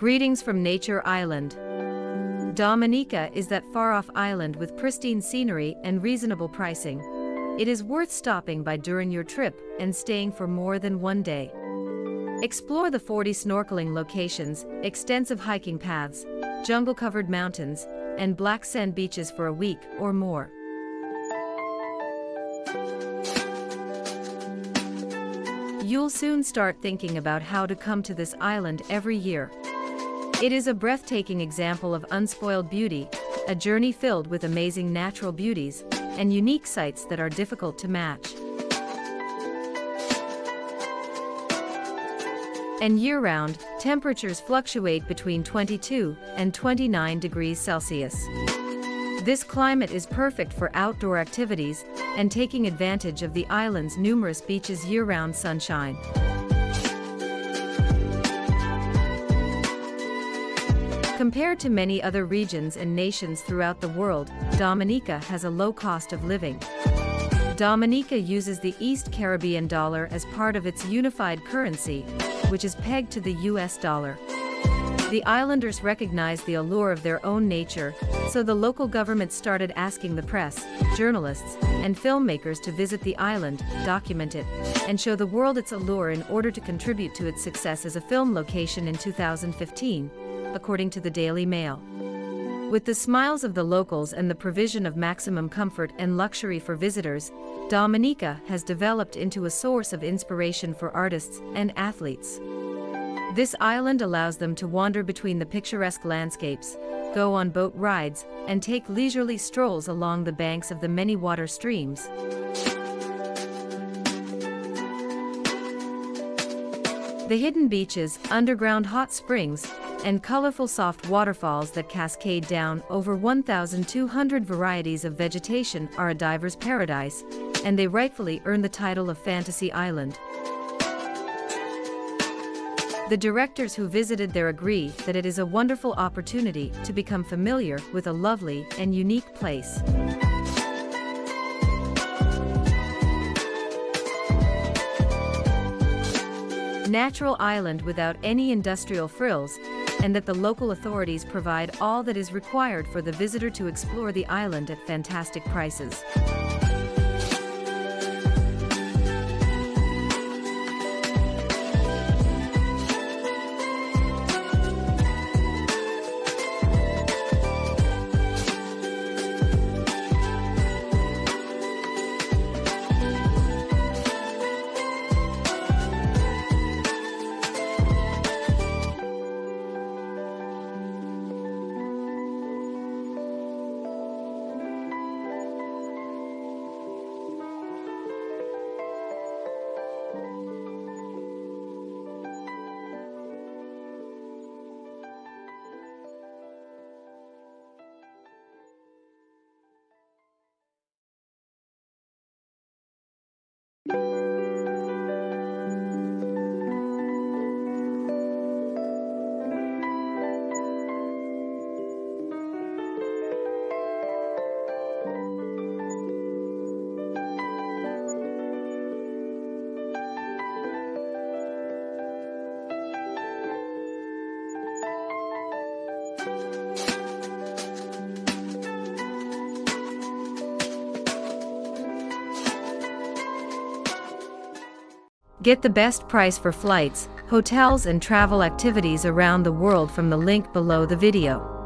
Greetings from Nature Island. Dominica is that far-off island with pristine scenery and reasonable pricing. It is worth stopping by during your trip and staying for more than one day. Explore the 40 snorkeling locations, extensive hiking paths, jungle-covered mountains, and black sand beaches for a week or more. You'll soon start thinking about how to come to this island every year. It is a breathtaking example of unspoiled beauty, a journey filled with amazing natural beauties, and unique sights that are difficult to match. And year-round, temperatures fluctuate between 22 and 29 degrees Celsius. This climate is perfect for outdoor activities and taking advantage of the island's numerous beaches' year-round sunshine. Compared to many other regions and nations throughout the world, Dominica has a low cost of living. Dominica uses the East Caribbean dollar as part of its unified currency, which is pegged to the US dollar. The islanders recognize the allure of their own nature, so the local government started asking the press, journalists, and filmmakers to visit the island, document it, and show the world its allure in order to contribute to its success as a film location in 2015, according to the Daily Mail. With the smiles of the locals and the provision of maximum comfort and luxury for visitors, Dominica has developed into a source of inspiration for artists and athletes. This island allows them to wander between the picturesque landscapes, go on boat rides, and take leisurely strolls along the banks of the many water streams. The hidden beaches, underground hot springs, and colorful soft waterfalls that cascade down over 1,200 varieties of vegetation are a diver's paradise, and they rightfully earn the title of Fantasy Island. The directors who visited there agree that it is a wonderful opportunity to become familiar with a lovely and unique place. Natural island without any industrial frills, and that the local authorities provide all that is required for the visitor to explore the island at fantastic prices. Get the best price for flights, hotels and travel activities around the world from the link below the video.